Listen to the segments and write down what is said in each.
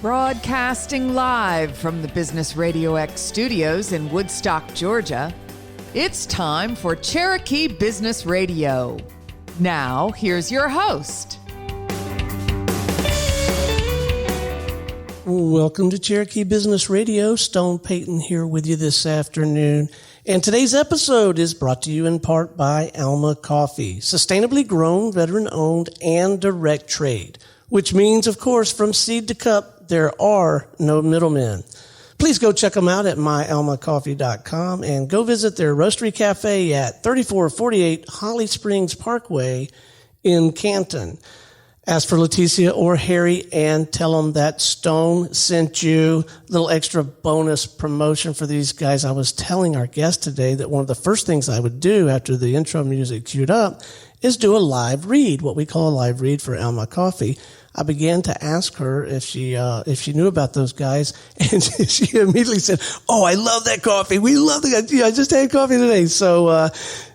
Broadcasting live from the Business RadioX studios in Woodstock, Georgia, it's time for Cherokee Business Radio. Now, here's your host. Welcome to Cherokee Business Radio. Stone Payton here with you this afternoon. And today's episode is brought to you in part by Alma Coffee, sustainably grown, veteran-owned, and direct trade, which means, of course, from seed to cup, there are no middlemen. Please go check them out at myalmacoffee.com and go visit their Roastery Cafe at 3448 Holly Springs Parkway in Canton. Ask for Leticia or Harry and tell them that Stone sent you. A little extra bonus promotion for these guys. I was telling our guest today that one of the first things I would do after the intro music queued up is do a live read, what we call a live read for Alma Coffee. I began to ask her if she knew about those guys, and she immediately said, "Oh, I love that coffee. We love the guys. Yeah, I just had coffee today." So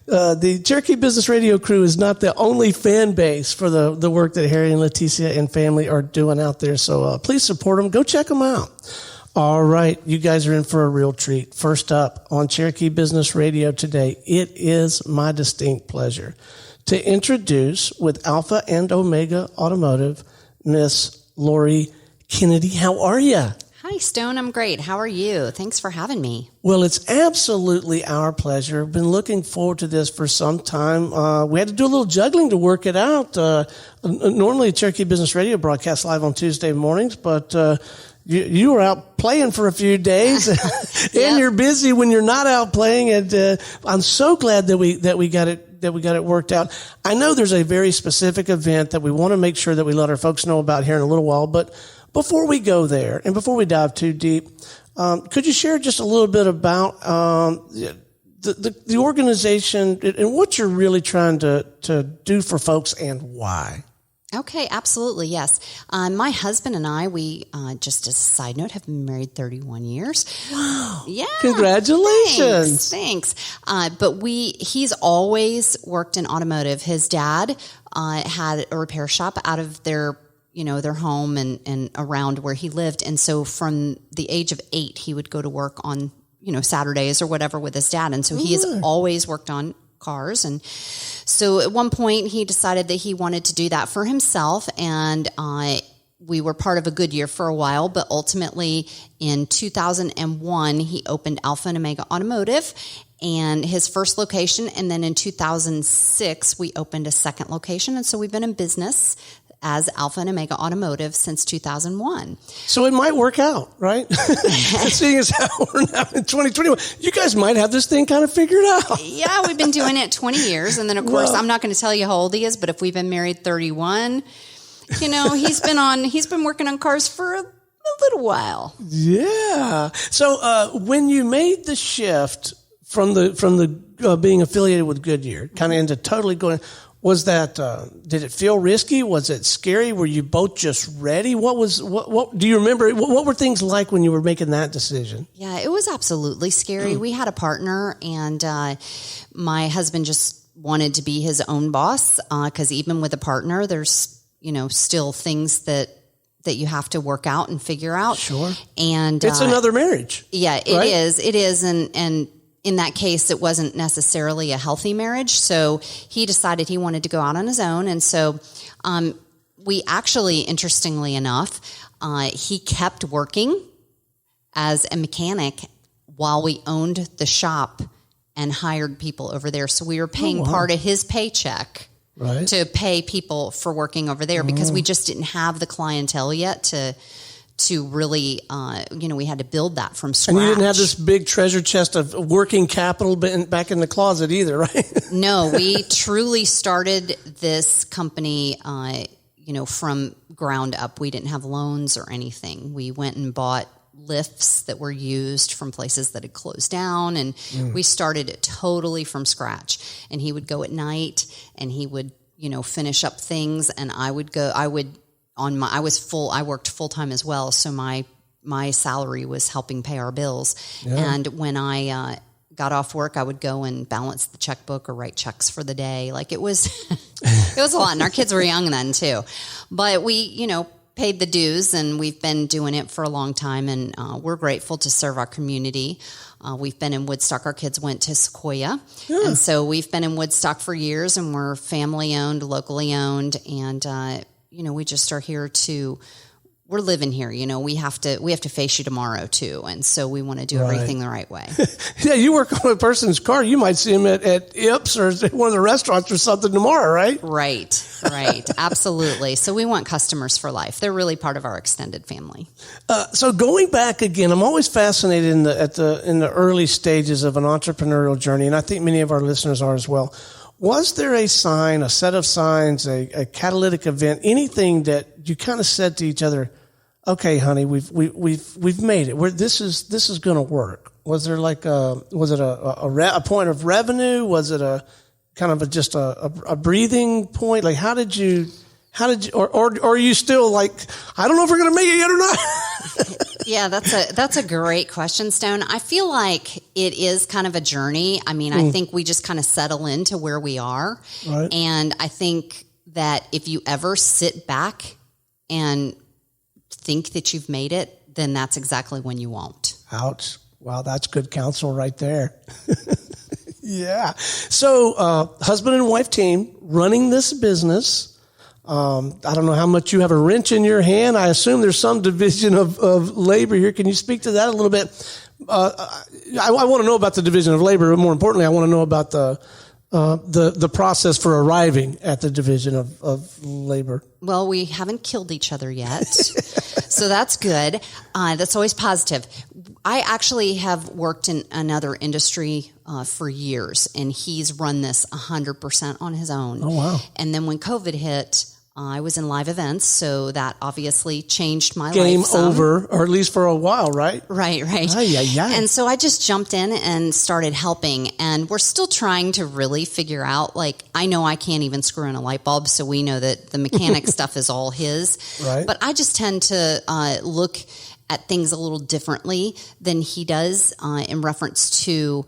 the Cherokee Business Radio crew is not the only fan base for the work that Harry and Leticia and family are doing out there. So please support them. Go check them out. All right, you guys are in for a real treat. First up on Cherokee Business Radio today, it is my distinct pleasure to introduce with Alpha and Omega Automotive, Miss Lori Kennedy. How are you? Hi, Stone. I'm great. How are you? Thanks for having me. Well, it's absolutely our pleasure. I've been looking forward to this for some time. We had to do a little juggling to work it out. Normally, Cherokee Business Radio broadcasts live on Tuesday mornings, but you were out playing for a few days, and Yep. You're busy when you're not out playing. And I'm so glad that we got it worked out. I know there's a very specific event that we want to make sure that we let our folks know about here in a little while. But before we go there and before we dive too deep, could you share just a little bit about the organization and what you're really trying to do for folks and why? Okay, absolutely, yes. My husband and I, we, just as a side note, have been married 31 years. Wow. Yeah. Congratulations. Thanks. But he's always worked in automotive. His dad had a repair shop out of their home and around where he lived. And so from the age of 8, he would go to work on, Saturdays or whatever with his dad. And so he has always worked on cars. And so at one point he decided that he wanted to do that for himself. And we were part of a Goodyear for a while, but ultimately in 2001, he opened Alpha Omega Automotive and his first location. And then in 2006, we opened a second location. And so we've been in business as Alpha and Omega Automotive since 2001. So it might work out, right? Seeing as how we're now in 2021, you guys might have this thing kind of figured out. Yeah, we've been doing it 20 years. And then, of course, I'm not going to tell you how old he is, but if we've been married 31, he's been working on cars for a little while. Yeah. So when you made the shift from the being affiliated with Goodyear, kind of into totally going, was that, did it feel risky? Was it scary? Were you both just ready? What do you remember? What were things like when you were making that decision? Yeah, it was absolutely scary. We had a partner and, my husband just wanted to be his own boss. 'Cause even with a partner, there's, still things that you have to work out and figure out. Sure. And it's another marriage. Yeah, it right? is. It is. And in that case, it wasn't necessarily a healthy marriage. So he decided he wanted to go out on his own. And so we actually, interestingly enough, he kept working as a mechanic while we owned the shop and hired people over there. So we were paying part of his paycheck to pay people for working over there because we just didn't have the clientele yet to really, we had to build that from scratch. And you didn't have this big treasure chest of working capital back in the closet either, right? No, we truly started this company, from ground up. We didn't have loans or anything. We went and bought lifts that were used from places that had closed down, and we started it totally from scratch. And he would go at night, and he would, finish up things, and I worked full time as well, so my salary was helping pay our bills. Yeah. And when I got off work, I would go and balance the checkbook or write checks for the day. Like it was, it was a lot. And our kids were young then too. But we, paid the dues, and we've been doing it for a long time, and we're grateful to serve our community. We've been in Woodstock. Our kids went to Sequoia, and so we've been in Woodstock for years, and we're family owned, locally owned, and we just are here to. We're living here, we have to face you tomorrow too. And so we want to do everything the right way. Yeah. You work on a person's car. You might see them at Ips or one of the restaurants or something tomorrow, right? Right. Absolutely. So we want customers for life. They're really part of our extended family. So going back again, I'm always fascinated in the early stages of an entrepreneurial journey. And I think many of our listeners are as well. Was there a sign, a set of signs, a catalytic event, anything that you kind of said to each other, okay, honey, we've made it. This is going to work. Was there was it a point of revenue? Was it a kind of just a breathing point? Like, how did you, or are you still like, I don't know if we're going to make it yet or not? Yeah, that's a great question, Stone. I feel like it is kind of a journey. I mean, I think we just kind of settle into where we are. Right. And I think that if you ever sit back and think that you've made it, then that's exactly when you won't. Ouch. Wow, that's good counsel right there. Yeah. So, husband and wife team running this business. I don't know how much you have a wrench in your hand. I assume there's some division of labor here. Can you speak to that a little bit? I want to know about the division of labor, but more importantly, I want to know about the process for arriving at the division of labor. Well, we haven't killed each other yet, so that's good. That's always positive. I actually have worked in another industry for years, and he's run this 100% on his own. Oh, wow. And then when COVID hit, I was in live events, so that obviously changed my life. Game over, or at least for a while, right? Right. And so I just jumped in and started helping, and we're still trying to really figure out, like, I know I can't even screw in a light bulb, so we know that the mechanic stuff is all his. Right. But I just tend to look at things a little differently than he does in reference to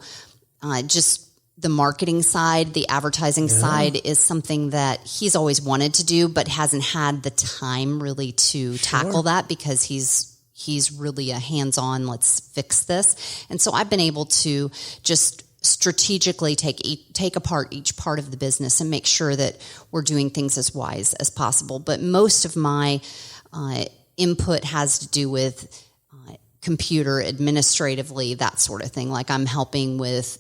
just the marketing side. The advertising side is something that he's always wanted to do, but hasn't had the time really to tackle that, because he's really a hands-on, let's fix this. And so I've been able to just strategically take apart each part of the business and make sure that we're doing things as wise as possible. But most of my input has to do with computer administratively, that sort of thing. Like, I'm helping with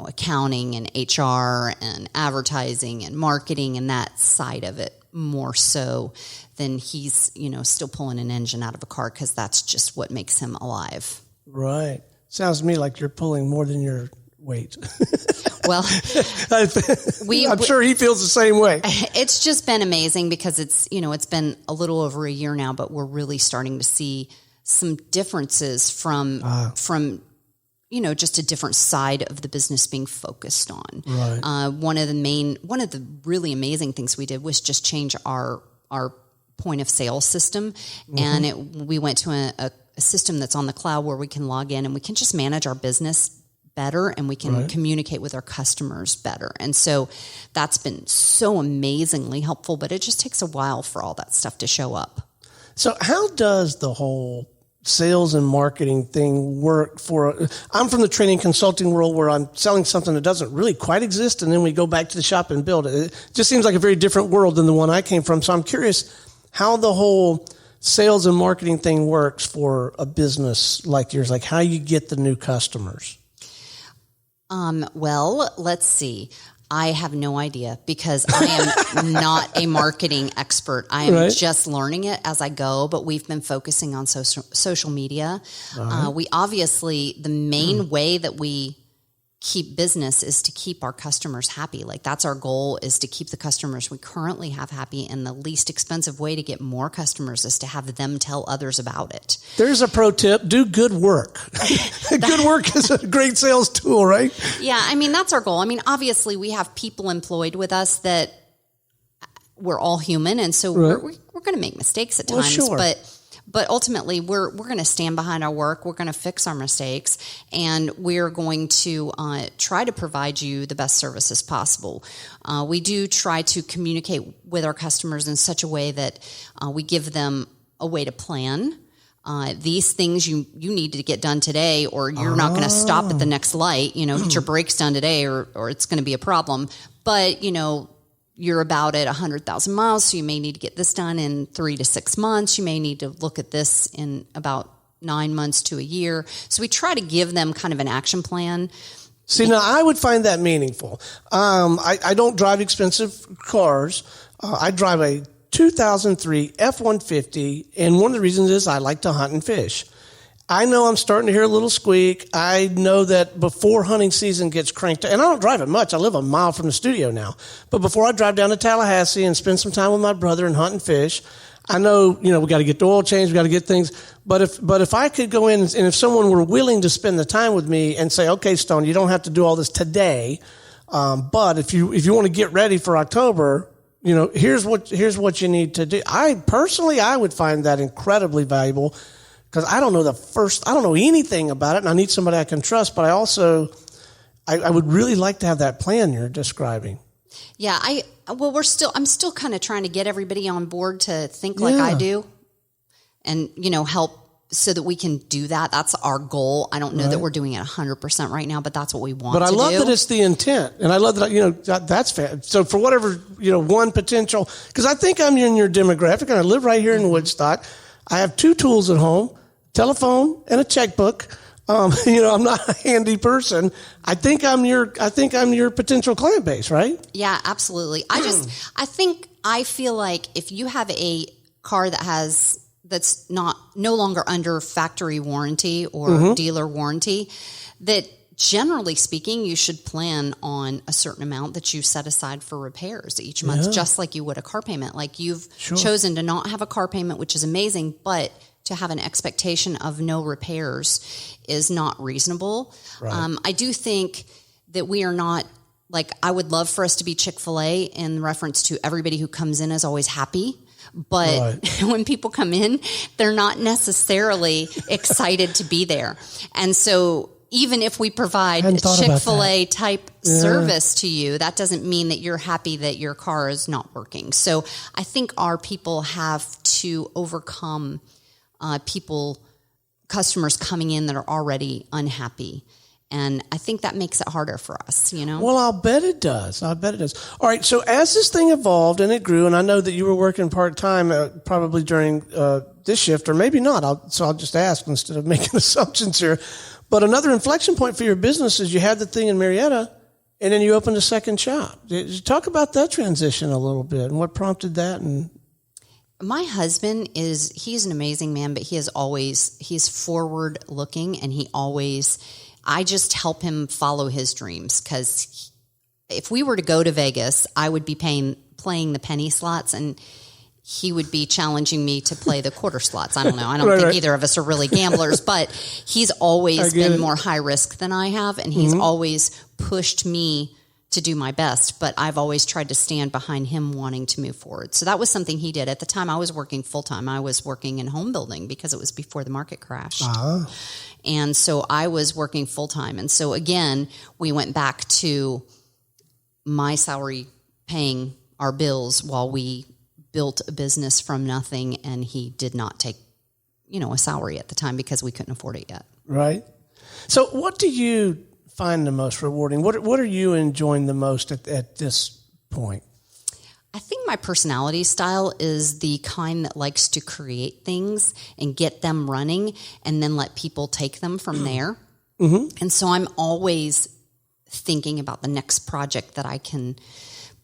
accounting and HR and advertising and marketing and that side of it more so than he's, still pulling an engine out of a car, because that's just what makes him alive. Right. Sounds to me like you're pulling more than your weight. Well, I'm sure he feels the same way. It's just been amazing, because it's been a little over a year now, but we're really starting to see some differences from just a different side of the business being focused on. Right. One of the really amazing things we did was just change our point of sale system. Mm-hmm. And we went to a system that's on the cloud where we can log in and we can just manage our business better, and we can communicate with our customers better. And so that's been so amazingly helpful, but it just takes a while for all that stuff to show up. So how does the whole sales and marketing thing work I'm from the training consulting world, where I'm selling something that doesn't really quite exist, and then we go back to the shop and build it. It just seems like a very different world than the one I came from. So I'm curious how the whole sales and marketing thing works for a business like yours, like how you get the new customers. Well, let's see. I have no idea, because I am not a marketing expert. I am just learning it as I go, but we've been focusing on social media. We obviously, the main way that we keep business is to keep our customers happy. Like, that's our goal, is to keep the customers we currently have happy. And the least expensive way to get more customers is to have them tell others about it. There's a pro tip. Do good work. Good work is a great sales tool, right? Yeah. I mean, that's our goal. I mean, obviously we have people employed with us that we're all human. And so we're going to make mistakes at times, sure. But ultimately, we're going to stand behind our work. We're going to fix our mistakes, and we're going to try to provide you the best services possible. We do try to communicate with our customers in such a way that we give them a way to plan. These things you need to get done today, or you're not going to stop at the next light, get your brakes done today, or it's going to be a problem. But, you're about at 100,000 miles, so you may need to get this done in 3 to 6 months. You may need to look at this in about 9 months to a year. So we try to give them kind of an action plan. See, now I would find that meaningful. I don't drive expensive cars. I drive a 2003 F-150, and one of the reasons is I like to hunt and fish. I know I'm starting to hear a little squeak. I know that before hunting season gets cranked, and I don't drive it much. I live a mile from the studio now. But before I drive down to Tallahassee and spend some time with my brother and hunt and fish, I know, we got to get the oil changed, we got to get things. But if I could go in and if someone were willing to spend the time with me and say, okay, Stone, you don't have to do all this today, but if you want to get ready for October, here's what you need to do. I would find that incredibly valuable because I don't know anything about it, and I need somebody I can trust. But I would really like to have that plan you're describing. Yeah, I'm still kind of trying to get everybody on board to think like I do, and help so that we can do that. That's our goal. I don't know that we're doing it 100% right now, but that's what we want. But I love that it's the intent, and I love that that's fair. So for whatever one potential, because I think I'm in your demographic, and I live right here in Woodstock. I have 2 tools at home: telephone and a checkbook. I'm not a handy person. I think I'm your potential client base, right? Yeah, absolutely. I feel like if you have a car that's no longer under factory warranty or dealer warranty, that generally speaking, you should plan on a certain amount that you set aside for repairs each month, just like you would a car payment. Like you've chosen to not have a car payment, which is amazing, but to have an expectation of no repairs is not reasonable. Right. I do think that we are not, I would love for us to be Chick-fil-A in reference to everybody who comes in is always happy. But when people come in, they're not necessarily excited to be there. And so even if we provide Chick-fil-A type service to you, that doesn't mean that you're happy that your car is not working. So I think our people have to overcome customers coming in that are already unhappy. And I think that makes it harder for us, Well, I'll bet it does. All right. So as this thing evolved and it grew, and I know that you were working part-time probably during this shift, or maybe not. So I'll just ask instead of making assumptions here. But another inflection point for your business is you had the thing in Marietta, and then you opened a second shop. Did you talk about that transition a little bit and what prompted that? And my husband he's an amazing man, but he's forward looking, and I just help him follow his dreams. Cause if we were to go to Vegas, I would be playing the penny slots, and he would be challenging me to play the quarter slots. I don't know. I don't think either of us are really gamblers, but he's always been more high risk than I have. And he's always pushed me to do my best, but I've always tried to stand behind him wanting to move forward. So that was something he did. At the time I was working full time. I was working in home building because it was before the market crashed. And so I was working full time. And so again, we went back to my salary paying our bills while we built a business from nothing. And he did not take, a salary at the time because we couldn't afford it yet. Right. So what do you find the most rewarding? What are you enjoying the most at this point? I think my personality style is the kind that likes to create things and get them running and then let people take them from there. And so I'm always thinking about the next project that I can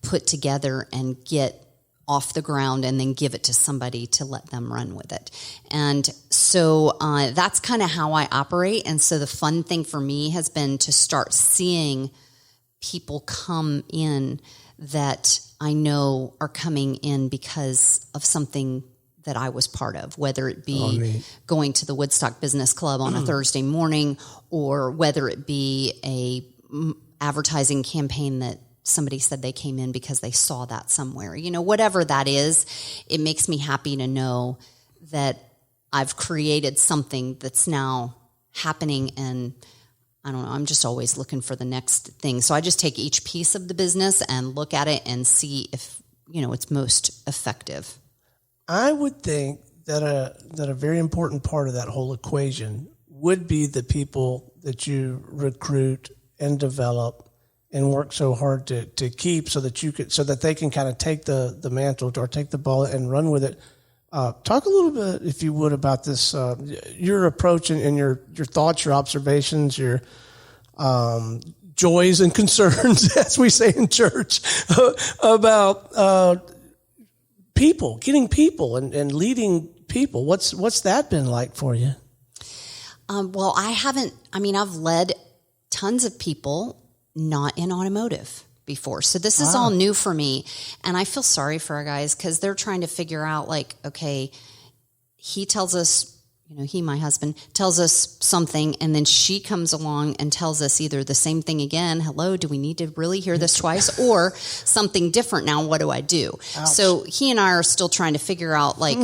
put together and get off the ground and then give it to somebody to let them run with it. And so that's kind of how I operate. And so the fun thing for me has been to start seeing people come in that I know are coming in because of something that I was part of, whether it be going to the Woodstock Business Club on a Thursday morning, or whether it be a advertising campaign that somebody said they came in because they saw that somewhere. Whatever that is, it makes me happy to know that I've created something that's now happening, and I don't know, I'm just always looking for the next thing. So I just take each piece of the business and look at it and see if, it's most effective. I would think that a very important part of that whole equation would be the people that you recruit and develop and work so hard to keep, so that they can kind of take the mantle or take the ball and run with it. Talk a little bit, if you would, about this, your approach and your thoughts, your observations, your joys and concerns, as we say in church, about people, getting people and leading people. What's that been like for you? Well, I've led tons of people not in automotive before. So this is all new for me. And I feel sorry for our guys because they're trying to figure out, like, okay, he tells us, he, my husband, tells us something, and then she comes along and tells us either the same thing again, hello, do we need to really hear this twice, or something different now, what do I do? Ouch. So he and I are still trying to figure out, like,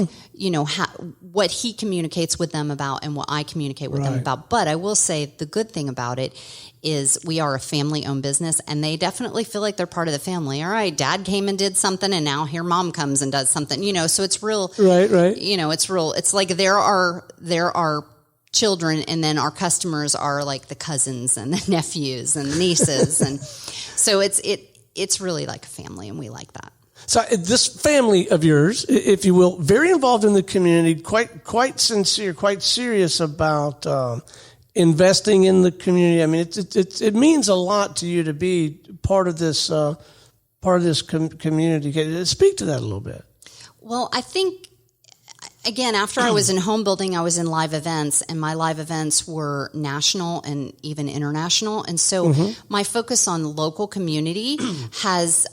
what he communicates with them about and what I communicate with them about. But I will say the good thing about it is we are a family-owned business, and they definitely feel like they're part of the family. All right, Dad came and did something, and now here Mom comes and does something. So it's real. Right. It's real. It's like there are children, and then our customers are like the cousins and the nephews and the nieces, and so it's really like a family, and we like that. So this family of yours, if you will, very involved in the community, quite sincere, quite serious about investing in the community. I mean, it means a lot to you to be part of this community. Speak to that a little bit. Well, I think, again, after I was in home building, I was in live events, and my live events were national and even international. And so my focus on local community has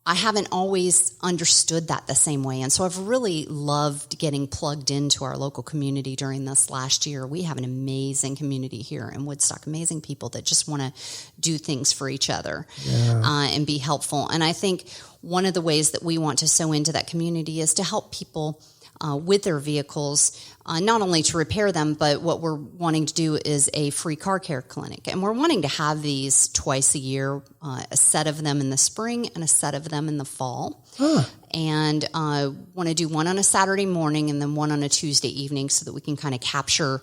I haven't always understood that the same way. And so I've really loved getting plugged into our local community during this last year. We have an amazing community here in Woodstock, amazing people that just want to do things for each other and be helpful. And I think one of the ways that we want to sow into that community is to help people with their vehicles, not only to repair them, but what we're wanting to do is a free car care clinic. And we're wanting to have these twice a year, a set of them in the spring and a set of them in the fall. And want to do one on a Saturday morning and then one on a Tuesday evening so that we can kind of capture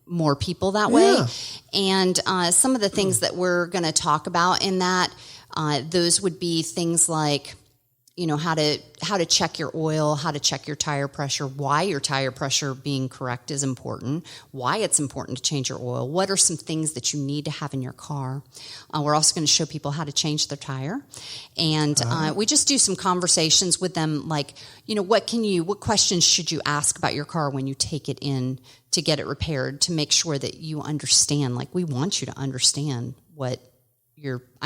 more people that way. And some of the things that we're going to talk about in that, those would be things like, how to check your oil, how to check your tire pressure, why your tire pressure being correct is important, why it's important to change your oil, what are some things that you need to have in your car. We're also going to show people how to change their tire. And we just do some conversations with them like, what questions should you ask about your car when you take it in to get it repaired, to make sure that you understand, like we want you to understand I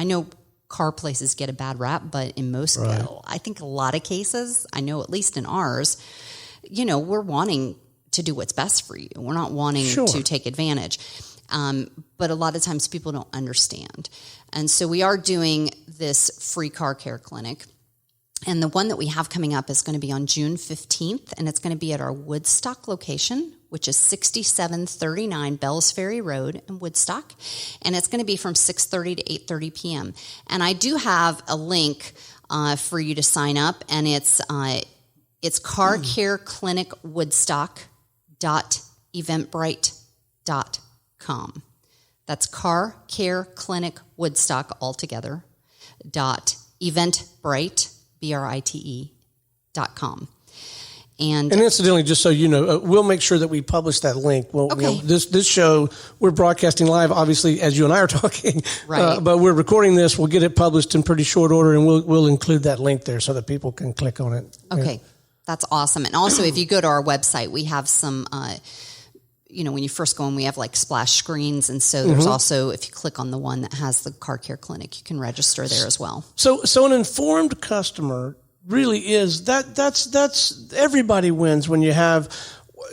know car places get a bad rap, but in most, I think a lot of cases, I know at least in ours, we're wanting to do what's best for you. We're not wanting to take advantage. But a lot of times people don't understand. And so we are doing this free car care clinic. And the one that we have coming up is going to be on June 15th, and it's going to be at our Woodstock location, which is 6739 Bells Ferry Road in Woodstock. And it's going to be from 6:30 to 8:30 p.m. And I do have a link for you to sign up, and it's carcareclinicwoodstock.eventbrite.com. That's Car Care Clinic Woodstock altogether .eventbrite, BRITE.com. And incidentally, just so you know, we'll make sure that we publish that link. This show, we're broadcasting live, obviously, as you and I are talking. Right. But we're recording this. We'll get it published in pretty short order, and we'll include that link there so that people can click on it. Okay. That's awesome. And also, if you go to our website, we have some, when you first go in, we have like splash screens. And so there's also, if you click on the one that has the car care clinic, you can register there as well. So an informed customer really is that's everybody wins when you have,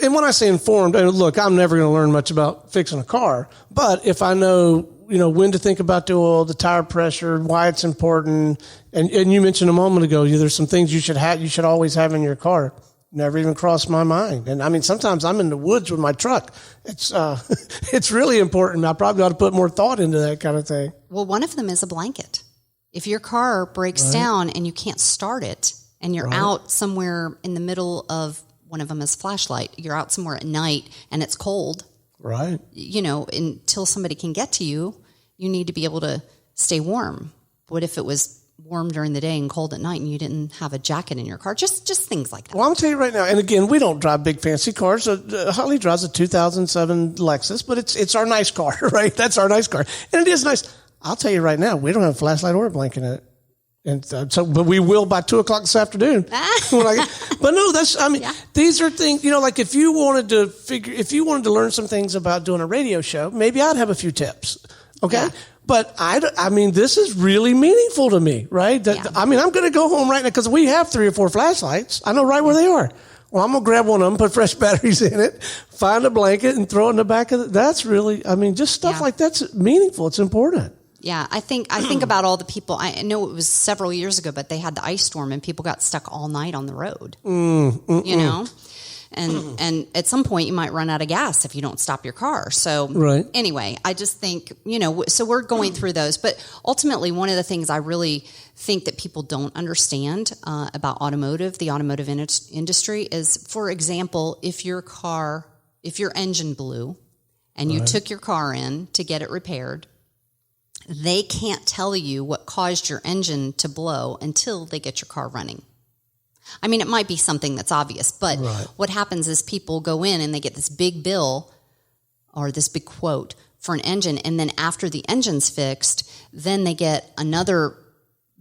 and when I say informed, look, I'm never going to learn much about fixing a car, but if I know, when to think about the oil, the tire pressure, why it's important, and you mentioned a moment ago, there's some things you should always have in your car. Never even crossed my mind. And sometimes I'm in the woods with my truck. It's really important. I probably ought to put more thought into that kind of thing. Well, one of them is a blanket. If your car breaks down and you can't start it and you're out somewhere in the middle of one of them is flashlight. You're out somewhere at night and it's cold. Right. Until somebody can get to you, you need to be able to stay warm. What if it was warm during the day and cold at night and you didn't have a jacket in your car? Just things like that. Well, I'm going to tell you right now, and again, we don't drive big fancy cars. Holly drives a 2007 Lexus, but it's our nice car, right? That's our nice car. And it is nice. I'll tell you right now, we don't have a flashlight or a blanket in it. And but we will by 2:00 this afternoon. But no, these are things, like if you wanted to learn some things about doing a radio show, maybe I'd have a few tips. Okay. Yeah. But this is really meaningful to me, right? I'm going to go home right now because we have 3 or 4 flashlights. I know right where they are. Well, I'm going to grab one of them, put fresh batteries in it, find a blanket and throw it in the back of it. That's really, just stuff like that's meaningful. It's important. Yeah, I think about all the people. I know it was several years ago, but they had the ice storm and people got stuck all night on the road. And at some point you might run out of gas if you don't stop your car. So anyway, I just think, so we're going through those. But ultimately, one of the things I really think that people don't understand about the automotive industry is, for example, if your engine blew and you took your car in to get it repaired, they can't tell you what caused your engine to blow until they get your car running. It might be something that's obvious, but what happens is people go in and they get this big bill or this big quote for an engine, and then after the engine's fixed, then they get another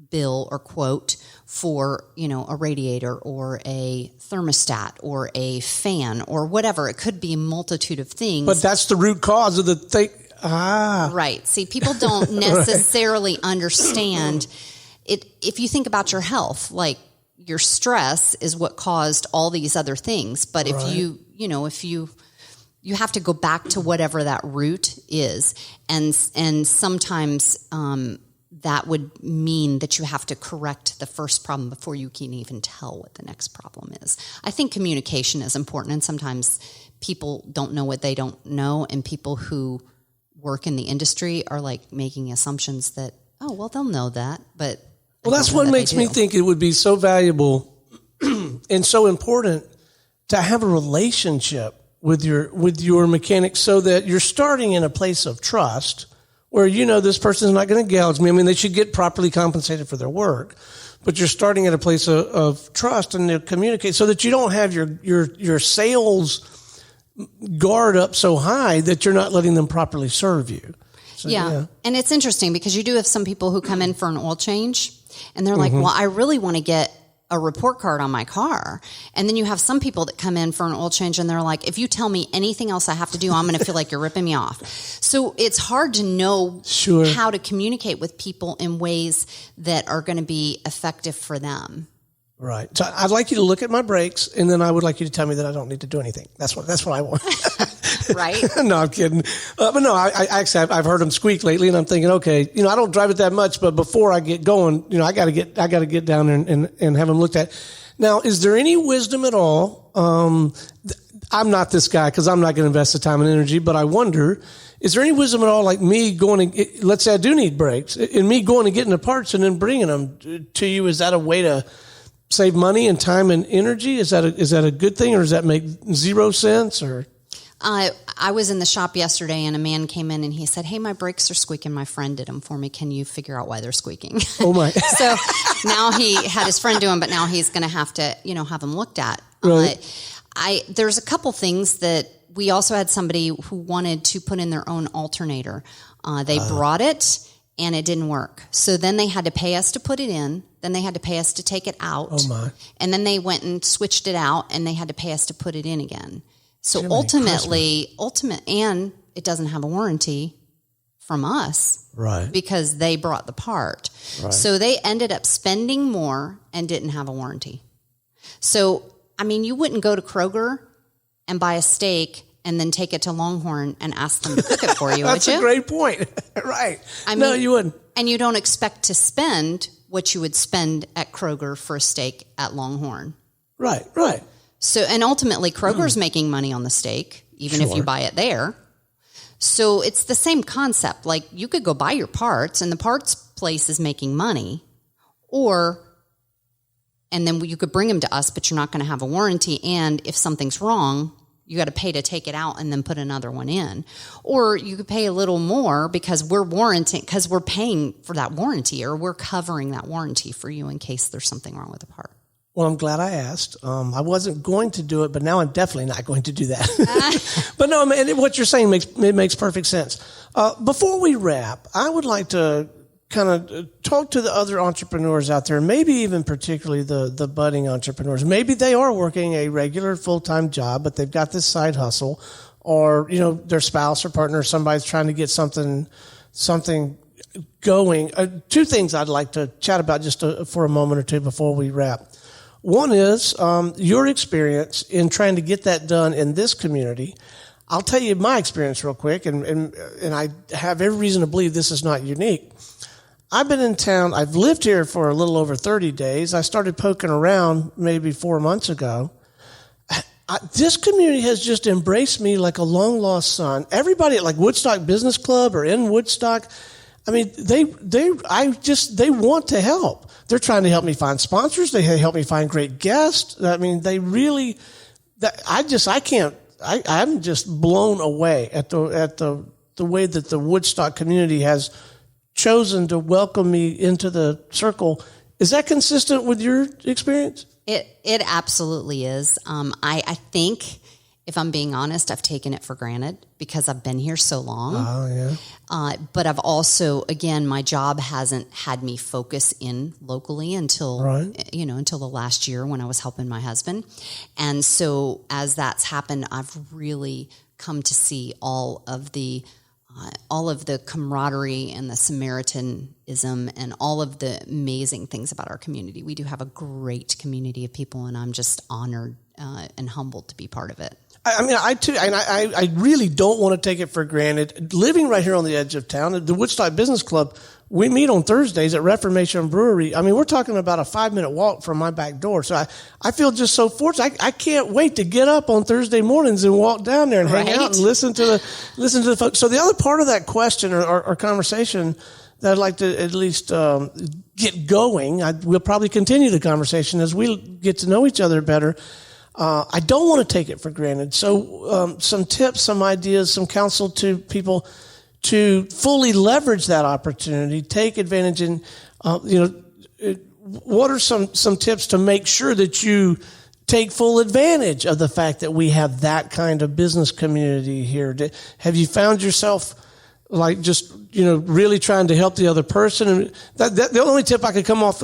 bill or quote for, a radiator or a thermostat or a fan or whatever. It could be a multitude of things. But that's the root cause of the thing. Right. See, people don't necessarily understand it. If you think about your health, like your stress is what caused all these other things. But if you have to go back to whatever that root is. And sometimes, that would mean that you have to correct the first problem before you can even tell what the next problem is. I think communication is important. And sometimes people don't know what they don't know. And people who work in the industry are like making assumptions that, they'll know that, but that's what makes me think it would be so valuable and so important to have a relationship with your mechanic, so that you're starting in a place of trust where this person's not going to gouge me. They should get properly compensated for their work, but you're starting at a place of trust and to communicate so that you don't have your sales guard up so high that you're not letting them properly serve you. So, yeah. And it's interesting because you do have some people who come in for an oil change and they're like, well, I really want to get a report card on my car. And then you have some people that come in for an oil change and they're like, if you tell me anything else I have to do, I'm going to feel like you're ripping me off. So it's hard to know how to communicate with people in ways that are going to be effective for them. Right. So I'd like you to look at my brakes, and then I would like you to tell me that I don't need to do anything. That's what I want. Right. No, I'm kidding. But no, I've heard them squeak lately, and I'm thinking, okay, I don't drive it that much, but before I get going, I got to get down there and have them looked at. Now, is there any wisdom at all? I'm not this guy because I'm not going to invest the time and energy, but I wonder, is there any wisdom at all, like me going to, let's say I do need brakes, and me going and getting the parts and then bringing them to you? Is that a way to save money and time and energy? Is that a good thing, or does that make zero sense? Or I was in the shop yesterday and a man came in and he said, hey, my brakes are squeaking. My friend did them for me. Can you figure out why they're squeaking? Oh my. So now he had his friend do them, but now he's going to have to, have them looked at. Right. There's a couple things that we also had somebody who wanted to put in their own alternator. They brought it and it didn't work. So then they had to pay us to put it in. Then they had to pay us to take it out. Oh my. And then they went and switched it out and they had to pay us to put it in again. So ultimately, and it doesn't have a warranty from us. Right. Because they brought the part. Right. So they ended up spending more and didn't have a warranty. So, you wouldn't go to Kroger and buy a steak and then take it to Longhorn and ask them to cook it for you, would you? That's a great point. Right. No, you wouldn't. And you don't expect to spend what you would spend at Kroger for a steak at Longhorn. Right. So, and ultimately Kroger's making money on the steak, even if you buy it there. So it's the same concept. Like you could go buy your parts and the parts place is making money, or and then you could bring them to us, but you're not going to have a warranty. And if something's wrong, you got to pay to take it out and then put another one in. Or you could pay a little more because we're paying for that warranty, or we're covering that warranty for you in case there's something wrong with the part. Well, I'm glad I asked. I wasn't going to do it, but now I'm definitely not going to do that. But no, man, what you're saying makes perfect sense. Before we wrap, I would like to kind of talk to the other entrepreneurs out there, maybe even particularly the budding entrepreneurs. Maybe they are working a regular full-time job, but they've got this side hustle, or, their spouse or partner or somebody's trying to get something going. Two things I'd like to chat about just for a moment or two before we wrap. One is your experience in trying to get that done in this community. I'll tell you my experience real quick, and I have every reason to believe this is not unique. I've been in town. I've lived here for a little over 30 days. I started poking around maybe 4 months ago. This community has just embraced me like a long-lost son. Everybody at like Woodstock Business Club or in Woodstock, I mean, they want to help. They're trying to help me find sponsors. They help me find great guests. I mean, they really, I'm just blown away at the way that the Woodstock community has chosen to welcome me into the circle. Is that consistent with your experience? It absolutely is. I think, if I'm being honest, I've taken it for granted because I've been here so long. Oh, yeah. But I've also, again, my job hasn't had me focus in locally until the last year when I was helping my husband. And so as that's happened, I've really come to see all of the camaraderie and the Samaritanism and all of the amazing things about our community. We do have a great community of people, and I'm just honored and humbled to be part of it. I mean, I really don't want to take it for granted. Living right here on the edge of town, the Woodstock Business Club, we meet on Thursdays at Reformation Brewery. I mean, we're talking about a 5-minute walk from my back door. So I feel just so fortunate. I can't wait to get up on Thursday mornings and walk down there and hang out and listen to the folks. So the other part of that question or conversation that I'd like to at least get going, we'll probably continue the conversation as we get to know each other better. I don't want to take it for granted. So some tips, some ideas, some counsel to people to fully leverage that opportunity, take advantage, and what are some tips to make sure that you take full advantage of the fact that we have that kind of business community here? Have you found yourself like just really trying to help the other person? And that the only tip I could come up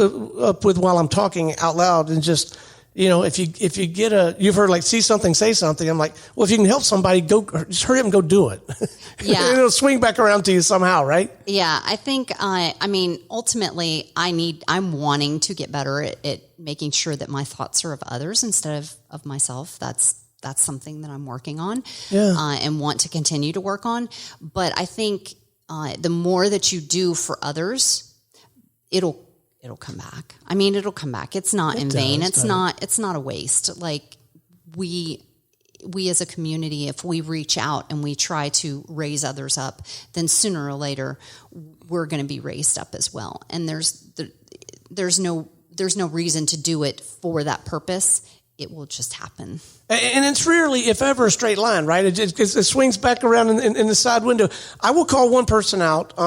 with while I'm talking out loud and just, if you get you've heard like see something, say something. I'm like, well, if you can help somebody, just hurry up and go do it. Yeah. It'll swing back around to you somehow, right? Yeah. I think, ultimately I'm wanting to get better at making sure that my thoughts are of others instead of myself. That's something that I'm working on, and want to continue to work on. But I think, the more that you do for others, it'll come back. I mean, it'll come back. It's not in vain. It's not a waste. Like we as a community, if we reach out and we try to raise others up, then sooner or later we're going to be raised up as well. And there's no reason to do it for that purpose. It will just happen. And it's rarely, if ever, a straight line, right? It swings back around in the side window. I will call one person out,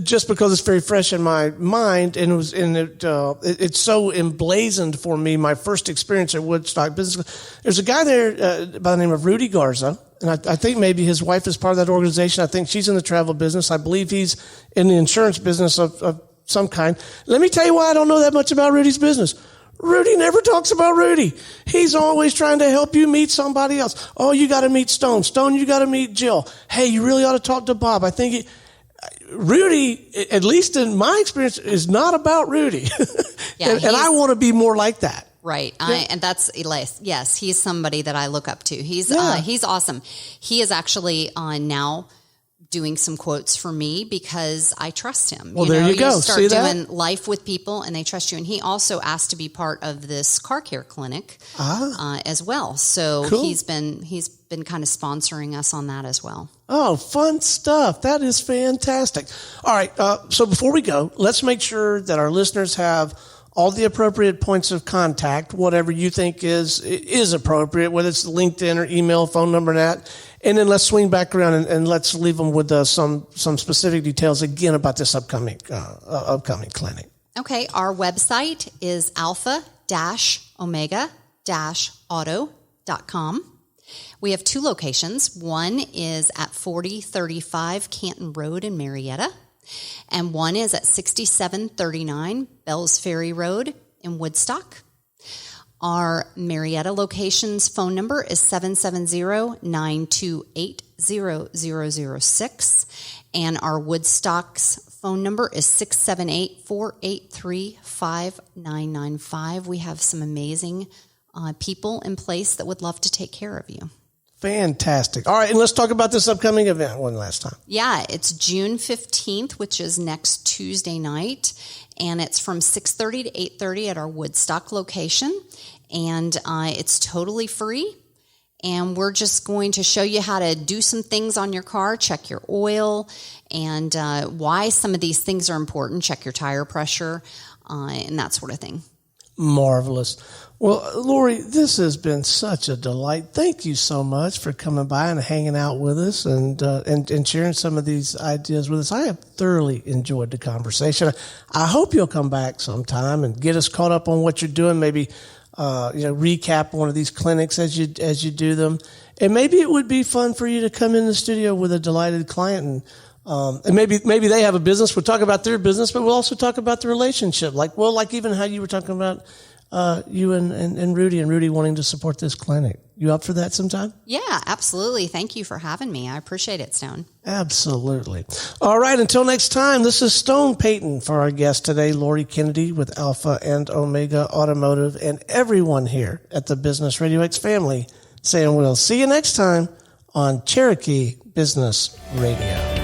just because it's very fresh in my mind, and it's so emblazoned for me. My first experience at Woodstock Business. There's a guy there by the name of Rudy Garza, and I think maybe his wife is part of that organization. I think she's in the travel business. I believe he's in the insurance business of some kind. Let me tell you why I don't know that much about Rudy's business. Rudy never talks about Rudy. He's always trying to help you meet somebody else. Oh, you got to meet Stone. Stone, you got to meet Jill. Hey, you really ought to talk to Bob. I think Rudy, at least in my experience, is not about Rudy. Yeah, and I want to be more like that. Right. Yeah. And that's Elias. Yes, he's somebody that I look up to. He's awesome. He is actually now doing some quotes for me because I trust him. Well, there you go. You start See doing that? life with people and they trust you. And he also asked to be part of this car care clinic as well. So cool. he's been kind of sponsoring us on that as well. Oh, fun stuff. That is fantastic. All right. So before we go, let's make sure that our listeners have all the appropriate points of contact, whatever you think is appropriate, whether it's LinkedIn or email, phone number, and that. And then let's swing back around and let's leave them with some specific details again about this upcoming clinic. Okay, our website is alpha-omega-auto.com. We have 2 locations. One is at 4035 Canton Road in Marietta, and one is at 6739 Bells Ferry Road in Woodstock. Our Marietta location's phone number is 770-928-0006, and our Woodstock's phone number is 678-483-5995. We have some amazing people in place that would love to take care of you. Fantastic. All right, and let's talk about this upcoming event one last time. Yeah, it's June 15th, which is next Tuesday night, and it's from 6:30 to 8:30 at our Woodstock location, and it's totally free. And we're just going to show you how to do some things on your car, check your oil, and why some of these things are important, check your tire pressure, and that sort of thing. Marvelous. Well, Lori, this has been such a delight. Thank you so much for coming by and hanging out with us and sharing some of these ideas with us. I have thoroughly enjoyed the conversation. I hope you'll come back sometime and get us caught up on what you're doing. Maybe recap one of these clinics as you do them, and maybe it would be fun for you to come in the studio with a delighted client and maybe they have a business. We'll talk about their business, but we'll also talk about the relationship. Like even how you were talking about you and Rudy wanting to support this clinic. You up for that sometime? Yeah, absolutely. Thank you for having me. I appreciate it, Stone. Absolutely. All right. Until next time, this is Stone Payton for our guest today, Lori Kennedy with Alpha and Omega Automotive, and everyone here at the Business RadioX family saying we'll see you next time on Cherokee Business Radio.